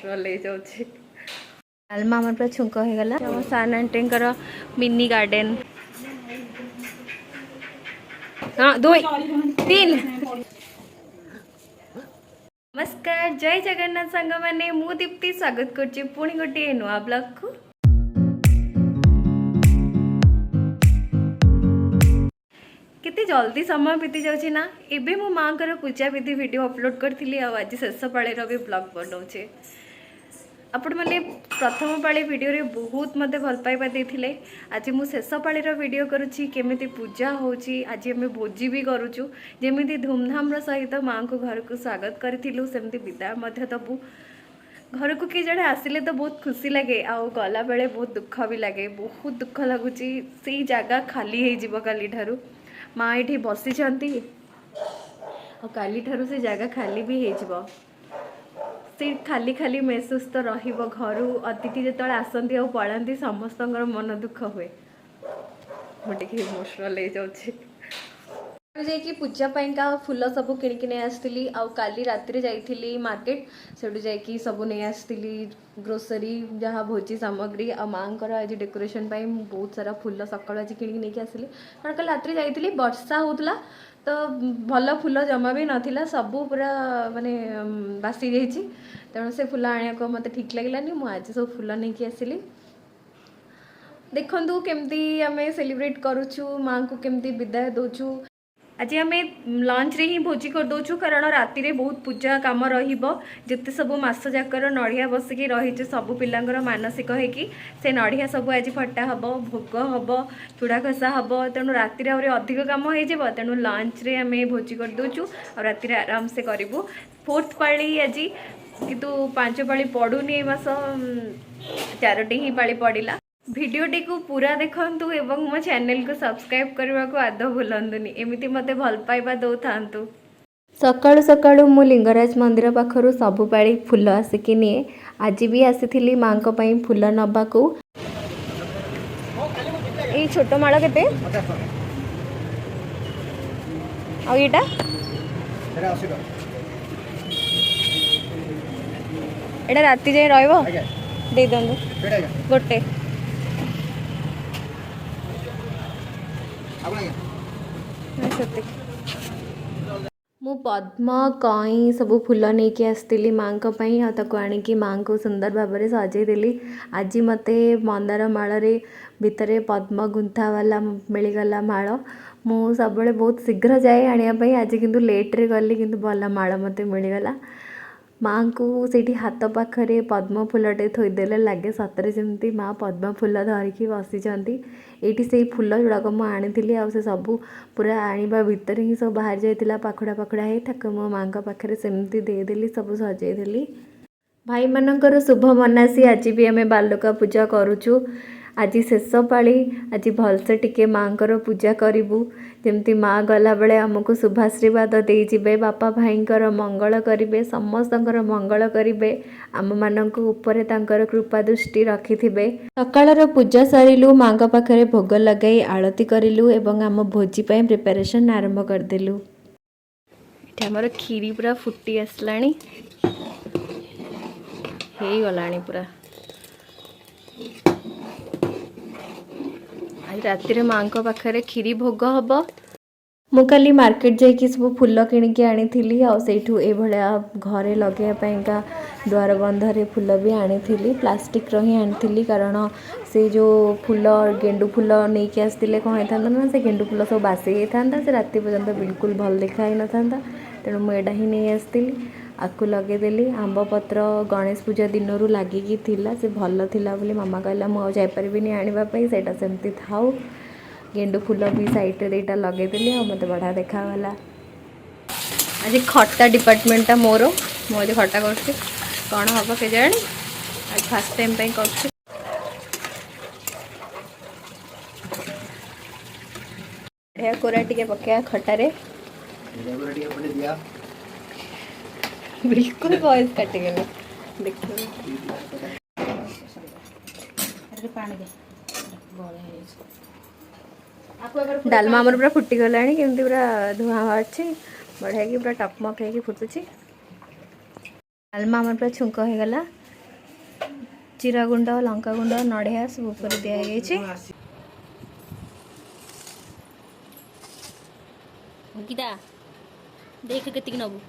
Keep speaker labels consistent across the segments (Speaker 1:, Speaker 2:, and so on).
Speaker 1: Emotional हो जाଉଛି। डालमा आम पूरा छुंक हो गला आम सान आंटी मिनी गार्डन। हाँ 2 3 नमस्कार जय जगन्नाथ सांग मैंने मु दीप्ति स्वागत करछि पुणी गोटे नुआ ब्लॉग को। केते जल्दी समय बीती जाउछि ना। एबे मो मां कर पूजा विधि वीडियो अपलोड करथिली आ आज शेष पाळे रो भी ब्लॉग बनाउछे। आपण माने प्रथम पाळे वीडियो रे बहुत मते भल पाइबा देथिले। आज मु शेष पाळे रो वीडियो करूछि केमिति पूजा होउछि। आज हमें भोजी भी करूछु जेमिति धूमधाम रो सहित मां को घर को स्वागत करथिलु सेमिति विदाय मध्य दबु। घर को किए जड़े आसिले तो बहुत खुशी लगे आउ गला बेले बहुत दुख भी लगे। बहुत दुख लगुच से जगह खाली हो काली ठारू माँ ये बसी काली ठारू से जगह खाली भी हो से खाली खाली महसूस तो रहिबो। घरू अतिथि जो आसती और पलांती समस्त मन दुख हुए। मुझे इमोशनल हो जाଉଛି। जाइए पूजा पाइंका फूल सब किणिकी नहीं आसती आउ काली राति जाइली मार्केट से जाइए सब नहीं आसती ग्रोसरी जहाँ भोजी सामग्री आ माँ आज डेकोरेशन बहुत सारा फूल सकाल आज किणिकी नहीं आसली कारण कल राति जाइली वर्षा होता तो भल फूल जमा भी नाला सबू पूरा माने बासी जाइए तेणु से फूल आने को मत ठीक लगलानी मुझे सब फूल नहीं आसली। देखु केमती आम सेलिब्रेट करुचु माँ को केमती विदाय दौचु। आज आम लंच रे ही भोजी कर दौचु कारण राति रे बहुत पूजा काम जिते सब मास जाकर नड़िया बसिकी रही सब पिलांगर मानसिक है कि से नड़िया सब आज फटा हम भोग हम चूड़ा घसा हम तेणु राति अधिक कम हो तेणु लंच रे आम भोजी कर दौचु और राति आराम से करूँ। 4th पाली आज किंतु 5 पाली पड़ूनी मास 4टी ही पाली पड़ा। भिडियोटी को पूरा देखंतु एवं मो चैनल को सब्सक्राइब करने को आदौ भूलंतुनी एमिति मते भल पाइबा दो थांतु। सकाळु सकाळु मु लिंगराज मंदिर पाखरु सबु पाळी फूल आसिकी निए। आज भी आसीथिली मां को पई फूल नबाकू। ए छोट माळ केते आ एटा एटा राति जाय रहइबो दे दंदु गोटे मु पद्म कई सब फूल नहीं कि आसती माँ आनिकी माँ को सुंदर भाव में सजेदेली। आज मत मंदार माल भितर पद्म गुंथा वाला मिलगला माल मु सब बहुत शीघ्र जाए आने आज किंतु लेट्रे गली किंतु भल माल मत मिलगला। माँ को से हाथ पाखरे पद्म फूलटे थोदेले लगे सतरे जमती माँ पद्म फूल धरिकी बसी ये से फूल गुड़ाक मुझे आनी आ सबू पूरा आने भितर ही सब बाहर जाइला पाखुड़ा पाखुड़ा है ताक मो माँ पाखे सेमती देदेली सब सजेदेली। भाई मानकर शुभ मनासी आज भी आम बालुका पूजा करुचु। आज शेष पाली आज भलसे टिके माँ को पूजा करूँ जमती माँ गला बेले आमको शुभाशीर्वाद देजिबे बापा भाईंकर मंगल करिबे समस्तंकर मंगल करिबे आम मानक ऊपर तांकर कृपा दृष्टि रखिथिबे। सकाळर पूजा सरिलु माँ का पाखरे भोग लगाई आरती करिलु एवं आम भोजी पई प्रिपरेशन आरंभ करदेलु। एठी हमर खीरी पूरा फुटी आसलानी हेई गलानी पूरा। आज राति रे माँ को पाखरे खीरी भोग हम। मु काली मार्केट जाइए सब फूल किणिकी आनी आठू ये घरे लगे द्वार बंधरे फूल भी आनी प्लास्टिक ही आनी कारण से जो फूल गेंडु फूल नहीं कि आसते कौन होता ना से गेंडु फूल सब बासी होता से राति पर्यंत बिल्कुल भल देखाई न था तेणु मुझा ही नहीं आसती आपको लगेदेली। आंब पत्र गणेश पूजा दिन लगिकी से भल थिला बोली मामा कहला मुझे जापारि आने से सेमती थाऊ। गेंडु फूल भी साइड रे लगेदेली आ मत बढ़िया देखागला। आज खट्टा डिपार्टमेंटा मोर मुझे खट्टा कर कौन हम के जानी आज फास्ट टाइम कर कोरा टिके पकया खटारे बिल्कुल वॉइस काटी गले देखिए डालमा आमर पूरा फुटी गलानी केमती पूरा धुआं बाहर बढ़िया कि पूरा टकमक है फुटुची। डालमा आमर पूरा छुंक हो गला जीरा गुंड लंका गुंड नड़िया सब ऊपर दिखाई
Speaker 2: गीता देख के नबू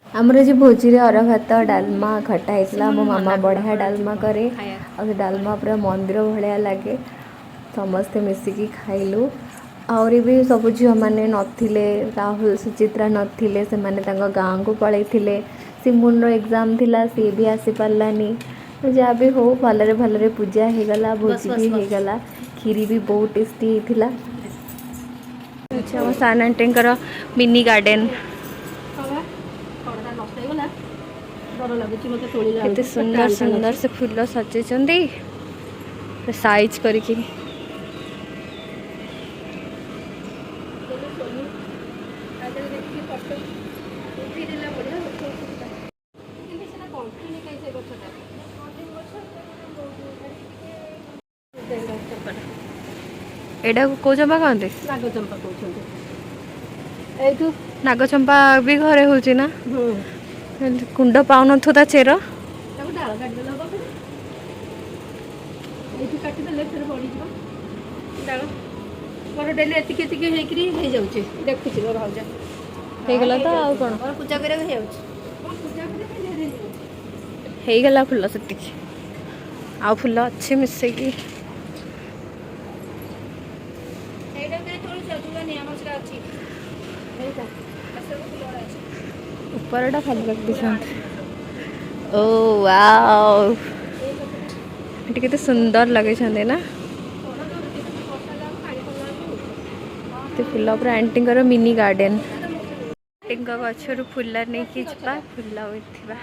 Speaker 1: आमर आज भोजी रे अर भात डालमा खटा होता मो मामा बढ़िया डालमा करे और डालमा पूरा मंदिर भाया लगे समस्ते मिसिकी खाइलु आहरी भी सब झील मैंने नथिले राहुल सुचित्रा नथिले से माने तांको गाँव को पलैथिले सिमुन रो एग्जाम थिला सी भी आसी पारलानी जहाँ भी हो भलरे भलरे पूजा हो गला भोजी भी हो गला खीरी भी बहुत टेस्टी होता अच्छा सान आंटी मिनी गार्डन केते सुंदर सुंदर से फूल सजेचंदी साइज करके एडा को चंपा कहते
Speaker 2: नागचंपा कहते
Speaker 1: नागचंपा भी घरे होची ना कुंड पाउन ता चेर
Speaker 2: डाल काटिदेले हम ये काटिदेले फिर बढ़ी डाल मोर डेली एतिक एतिक हेकरी हे जाउचे देखुची मोर भाउजा
Speaker 1: हे गला तो आ कोन
Speaker 2: मोर पूजा करे हे जाउची पूजा करे
Speaker 1: हे गला फुल सेतिक आ फुल अच्छे मिसे की
Speaker 2: एडा के थोड़ी सजुला नि हमर से अछि हेटा असर फुल अछि
Speaker 1: ऊपरटा खाली रख दिशा ओ वाओ ये केते सुंदर लगे छंदे ना ते फुल पूरा आंटी मिनी गार्डन आंटी गछर फुल नहीं कि फुल होइथिबा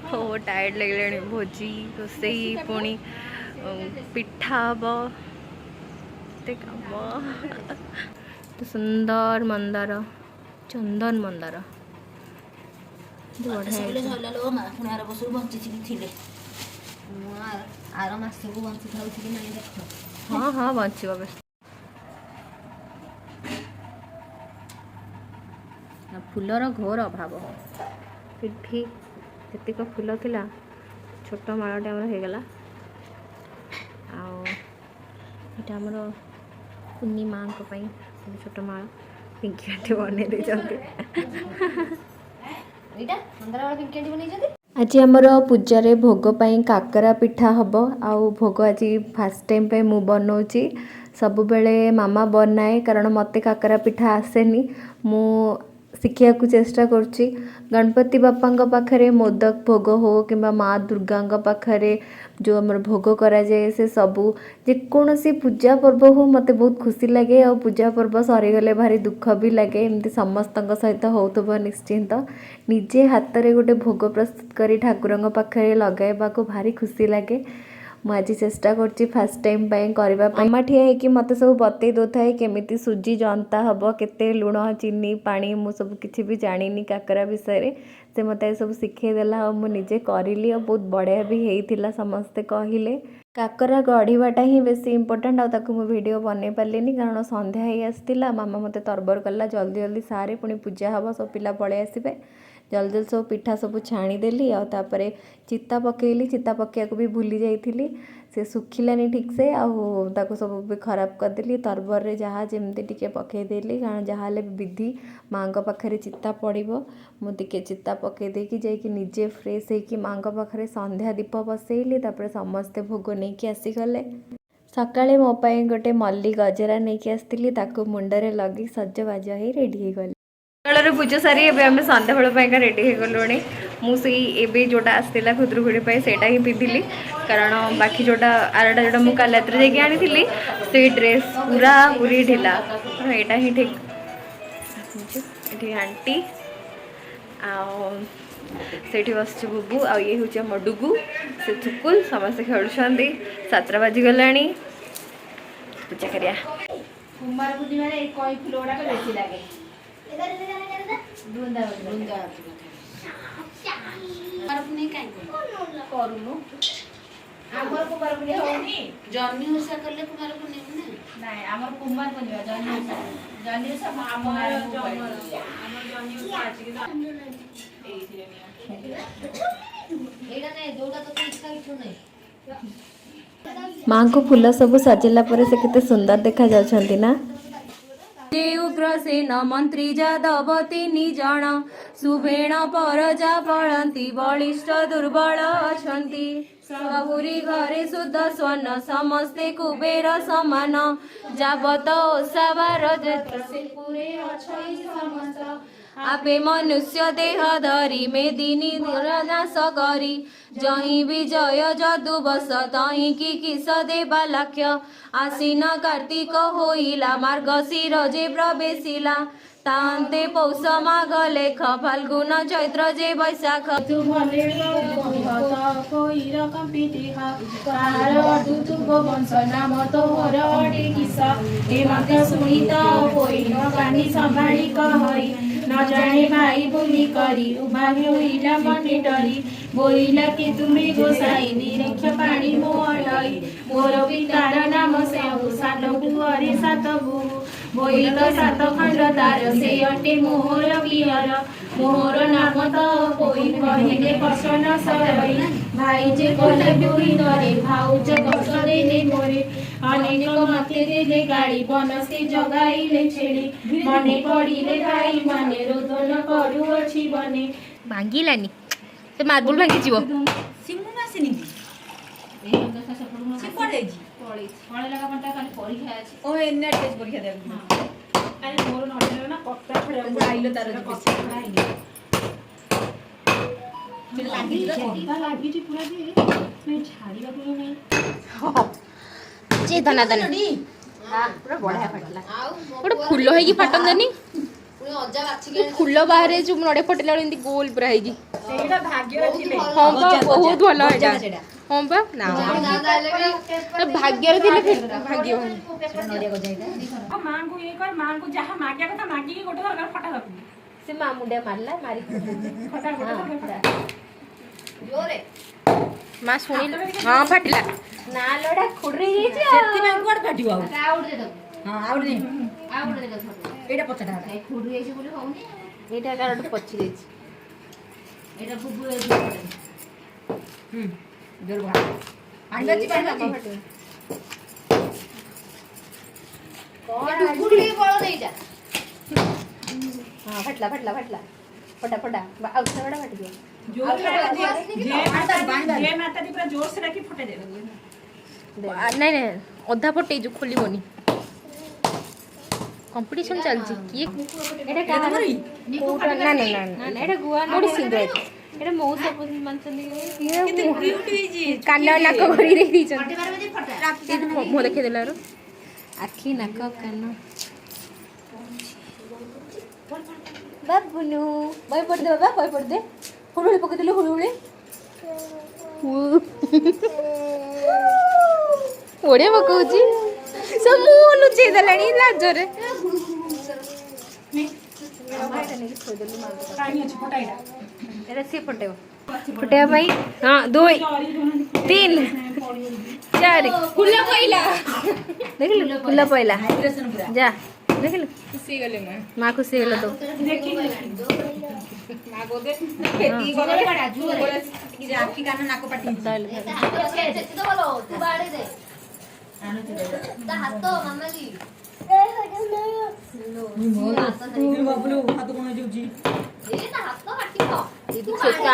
Speaker 1: हो टायर्ड लगले भोजी रोसई पुणी पिठा हब ते काम तो सुंदर मंदार चंदन मंदार हाँ हाँ बचवा फुलर घोर अभाव एठी केतिक फुल थिला छोट माळटे हमर हे गला आटा हमर कुन्नी माँ को पई छोट माळ पिंकी आंटी बने दे जंती आज आमर पूजा भोग पाई काकरा पिठा हम आउ भोग आज फास्ट टाइम पे मु बनाऊँगी सब बेले मामा बनाए कारण मते काकरा पिठा आसेनी मु शिखा को चेष्टा करुँची गणपति बापा पाखरे मोदक भोग हो कि माँ दुर्गा पाखरे जो आम भोग करा जाए से सबू जेकोसी पूजा पर्व हो मत बहुत खुशी लगे और पूजा पर्व सरीगले भारी दुख भी लगे एमती समस्त सहित हो निश्चिंत निजे हाथ में गोटे भोग प्रस्तुत कर ठाकुर पाखे लगाइबा को भारी खुशी लगे मुझे चेष्टा कर फास्ट टाइम करने मामा ठिया है कि मत सब बतई दो था केमी सुजी जंता हम केते लुण चीनी पानी मु सब किसी भी जानी काकरा विषय से मत सब शिखेदेला और मुझे करी और बहुत बढ़िया भी होता समस्ते कहले काकरा गढ़ीवाटा ही बेसी इंपोर्टेंट आउ वीडियो बन पारे कारण संध्या ही आसला मामा मत तरबर कला जल्दी जल्दी सारे पुणी पूजा हम सब पिला पलि आसबे जल्दी जल्दी सब पिठा सब छाणीदेली आउे चिता पकईली चिता पकड़ा भी भूली जाइली से सुखिलानी ठीक से आउ सब भी खराब करदेली तरबर रे जहाँ जमती टिके पकईदेली कारण जहाँ विधि माँ पाखे चिता पड़ो मुझे चिता पकईदेकी जाकि निजे फ्रेश होगी माँ पाखे संध्या दीप बसैली समस्ते भोग नहीं कि आसीगले सकाळे मो पाई गोटे मल्ली गजरा नहीं कि आसती मुंडरे लगे सजबाज हो रेडी हो गली सकाळ पूजा सारी एवं सन्ध्या बेल रेडी हो गलुणी मुझे जोटा आसला खुदरुकुणी से ही पिंधिली कारण बाकी जोटा आरटा जोटा मुझे काली रात जाकि आनी से ड्रेस पूरा पूरी ढिला यहाँ ही ठीक ଏଠି ଆଣ୍ଟି ସେଇଠି ବସିଛୁ ବୁବୁ ଆଉ ଇଏ ହେଉଛି ଆମ ଡୁଗୁ ସେ ଥୁକୁଲ ସମସ୍ତେ ଖେଳୁଛନ୍ତି 7ଟା ବାଜିଗଲାଣି ପୂଜା କରିବା।
Speaker 2: କୁମାର ପୂର୍ଣ୍ଣିମାରେ ଏଇ କଇଁ ଫୁଲ ଗୁଡାକ ବେଶୀ ଲାଗେ। କରୁନୁ ଆମର କୁମାର ପୂର୍ଣ୍ଣିମା ହଉନି ଜହ୍ନି ଓଷା କଲେ କୁମାର ପୂର୍ଣ୍ଣିମା ନାଇଁ ଆମର କୁମାର ପୂର୍ଣ୍ଣିମା ଜହ୍ନି ଓଷା ଆମର ଜହ୍ନି ଓଷା ଅଛି ଏଇଟା ନାଇଁ ଯୋଉଟା ତୋତେ ଇଚ୍ଛା ଇଚ୍ଛା ନାହିଁ।
Speaker 1: ମାଙ୍କୁ ଫୁଲ ସବୁ ସଜେଇଲା ପରେ ସେ କେତେ ସୁନ୍ଦର ଦେଖାଯାଉଛନ୍ତି ନା। ଉଗ୍ରସେନ ମନ୍ତ୍ରୀ ଯାଦବ 3 ଜଣ ସୁବେଣ ପରଜା ପଳନ୍ତି ବଳିଷ୍ଠ ଦୁର୍ବଳ ଅଛନ୍ତି ସବୁରି ଘରେ ଶୁଦ୍ଧ ସ୍ୱର୍ଣ୍ଣ ସମସ୍ତେ କୁବେର ସମାନ ଯାବତ ଓଷାବାର ଯେପୁରେ ଅଛନ୍ତି ସମସ୍ତ ଆପେ ମନୁଷ୍ୟ ଦେହ ଧରି ମେଦିନୀ ନାଶ କରି ଜହିଁ ବିଜୟ ଯଦୁ ବସ ତହିଁ କି କିସ ଦେବା ଲକ୍ଷ୍ୟ ଆଶ୍ବିନ କାର୍ତ୍ତିକ ହୋଇଲା ମାର୍ଗଶିର ଯେ ପ୍ରବେଶିଲା ତାନ୍ତେ ପୌଷ ମାଘ ଲେଖ ଫାଲ୍ଗୁନ ଚୈତ୍ର ଯେ ବୈଶାଖ
Speaker 2: ସମ୍ଭାଳି କହି ନ ଜାଣେ ଭାଇ ବୋଲି କରି ଉଭା ହୋଇଲା ମନେ ଡରି ବୋଇଲା କି ତୁମେ ଗୋସାଇ ନିରକ୍ଷ ପାଣି ମୋଡ଼ଇ ମୋର ପିତାର ନାମ ସେଉ ସାତ ପୁଅରେ 7 ବୋହୂ ବୋଇତ 7 ଖଣ୍ଡ ତାର ସେ ଅଟେ ମୋହର ପିଅର ମୋହର ନାମ ତ ପୋଇ କହିଲେ ବସନ ସରଇ ଭାଇ ଯେ କଲେ ବୋଇ ଧରେ ଭାଉଜ କଷ ଦେଲେ ମୋରେ ଅନେକ ମତେ ଦେଲେ ଗାଳି ବନସେ ଜଗାଇଲେ ଛେଳି ମନେ ପଡ଼ିଲେ ଭାଇ ମାନେ ରୋଦନ କରୁଅଛି ବନେ
Speaker 1: ଭାଙ୍ଗିଲାନି ସେ ମାର୍ବୁଲ ଭାଙ୍ଗିଯିବ ଗୋଟେ ଫୁଲ ହେଇକି ଫାଟନ୍ତାନି ଫୁଲ ବାହାରେ ଯୋଉ ନଡିଆ ଫଟେଇଲା ବେଳେ ଏମିତି ଗୋଲ ପୁରା ହେଇକି ହଁ ବା ବହୁତ ଭଲ ଏଇଟା ହଁ ବା ନା ଭାଗ୍ୟରେ ଥିଲେ ଭାଙ୍ଗିବନି ସେ ମା ମୁଣ୍ଡିଆ ମାରିଲା ମାରି ମା ଶୁଣିଲ ହଁ ଫାଟିଲା ନା ଲୋଡ଼ା ଖୁଡି ହେଇଯାଇଛି ସେଥିପାଇଁ କୁଆଡେ ଫାଟିବ ଆଉ ଏଇଟା ପଛଟା ଖୁଡି ହେଇଛି ବୋଲି ହଉନି ଏଇଟା କାରଠୁ ପଚି ଯାଇଛି ଏଇଟା ବୁବୁ ଜୋର ପାଣି ବାଜି କଣ ବଳ ଦେଇଟା ହଁ ଫାଟିଲା ଫଟା ଆଉ ସେଟା ଫାଟିଯିବ ନାଇଁ ଅଧା ଫଟେଇଛୁ ଖୋଲିବନି କମ୍ପିଟିସନ ଚାଲିଛି କିଏ ଏଇଟା ନା ଏଇଟା ଗୁଆ ସିନ୍ଦୁର ଏଇଟା ମଉସା କାନ ନାକ କରି ଦେଇଛନ୍ତି ମୁହଁ ଦେଖେଇଦେଲାରୁ ଆଖି ନାକ କାନ ବାବୁନୁ ବହି ପଢିଦେ ବାବା ବହି ପଢିଦେ ହୁଳୁହୁଳି ପକେଇଦେଲୁ ହୁଳୁହୁଳି ବଢିଆ ପକଉଛି ସବୁ ମୁହଁ ଲୁଚେଇ ଦେଲାଣି ଲାଜରେ ଫୁଟେଇବା ପାଇଁ ହଁ 2 3 4 ଫୁଲ ପଇଲା ଦେଖିଲୁ ଫୁଲ ପଇଲା ଯା ଦେଖିଲୁ ଖୁସି ଗଲେ ମା ଖୁସି ହେଲ ତ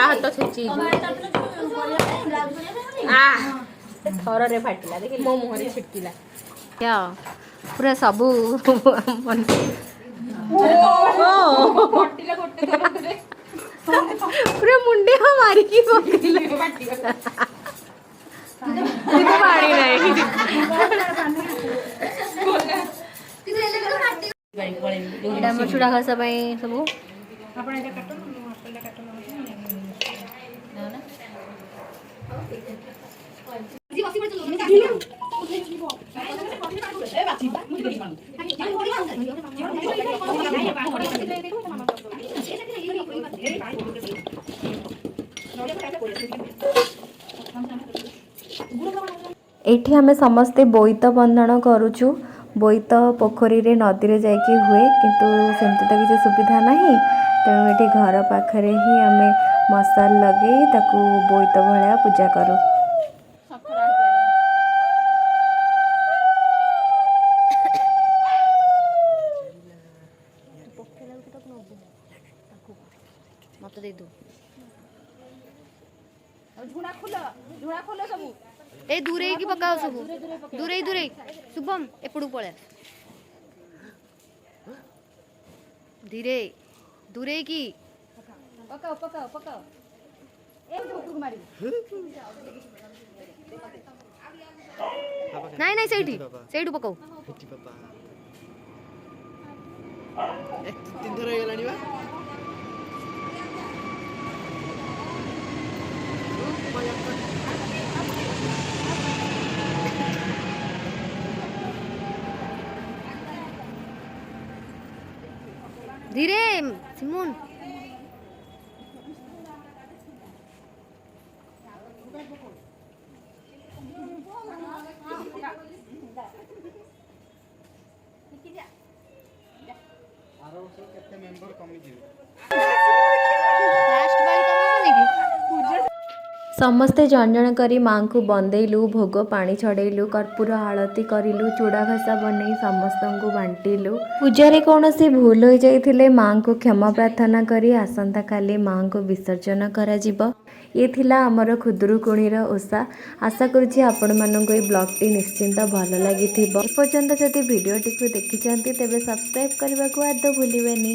Speaker 1: ହାତ ଛେଚି ଥରରେ ଫାଟିଲା ଦେଖି ମୋ ମୁହଁରେ ଛିଟକିଲା ପୁରା ସବୁ ପୁରା ମୁଣ୍ଡିଆ ମାରିକି ପକେଇଲେ ପାଣି ନାହିଁ ଏଇଟା ଆମର ଚୁଡ଼ା ଘାସ ପାଇଁ ସବୁ
Speaker 2: ଆପଣ ଏଇଟା କାଟନ୍ତୁ ମୁଁ ହଷ୍ଟେଲରେ କାଟନ୍ତୁ
Speaker 1: ଏଇଠି ଆମେ ସମସ୍ତେ ବୋଇତ ବନ୍ଦାଣ କରୁଛୁ। ବୋଇତ ପୋଖରୀରେ ନଦୀରେ ଯାଇକି ହୁଏ, କିନ୍ତୁ ସେମିତି ତ କିଛି ସୁବିଧା ନାହିଁ। ତେଣୁ ଏଠି ଘର ପାଖରେ ହିଁ ଆମେ ମଶାଲ ଲଗେଇ ତାକୁ ବୋଇତ ଭଳିଆ ପୂଜା କରୁ।
Speaker 3: ମତେ ଦେଇଦୁ
Speaker 2: ଝୁଣା ଖୋଲ ସବୁ
Speaker 3: ଏ ଦୂରେଇକି ପକାଅ ସବୁ ଦୂରେଇ ଶୁଭମ ଏପଟକୁ ପଳେଆ ଧୀରେ ଦୂରେଇକି
Speaker 2: ପକାଅ ଏ ଉପରକୁ ମାରିବୁ
Speaker 3: ନାଇଁ ସେଇଠୁ ପକାଉ
Speaker 4: ତିନି ଥର ହେଇଗଲାଣି ବା।
Speaker 3: ଧୀରେ ସିମୁନ
Speaker 4: କେତେ ମେମ୍ବର କମିଯିବେ।
Speaker 3: ଲାଷ୍ଟ ବାରି ତମେ କି
Speaker 1: ସମସ୍ତେ ଜଣ ଜଣ କରି ମାଙ୍କୁ ବନ୍ଦେଇଲୁ, ଭୋଗ ପାଣି ଛଡ଼େଇଲୁ, କର୍ପୂର ଆଳତି କରିଲୁ, ଚୁଡ଼ା ଘସା ବନେଇ ସମସ୍ତଙ୍କୁ ବାଣ୍ଟିଲୁ। ପୂଜାରେ କୌଣସି ଭୁଲ ହୋଇଯାଇଥିଲେ ମାଙ୍କୁ କ୍ଷମା ପ୍ରାର୍ଥନା କରି ଆସନ୍ତାକାଲି ମାଙ୍କୁ ବିସର୍ଜନ କରାଯିବ। ଇଏ ଥିଲା ଆମର ଖୁଦୁରୁକୁଣିର ଓଷା। ଆଶା କରୁଛି ଆପଣମାନଙ୍କୁ ଏଇ ବ୍ଲଗ୍ଟି ନିଶ୍ଚିନ୍ତ ଭଲ ଲାଗିଥିବ। ଏପର୍ଯ୍ୟନ୍ତ ଯଦି ଭିଡ଼ିଓଟିକୁ ଦେଖିଛନ୍ତି ତେବେ ସବସ୍କ୍ରାଇବ୍ କରିବାକୁ ଆଦୌ ଭୁଲିବେନି।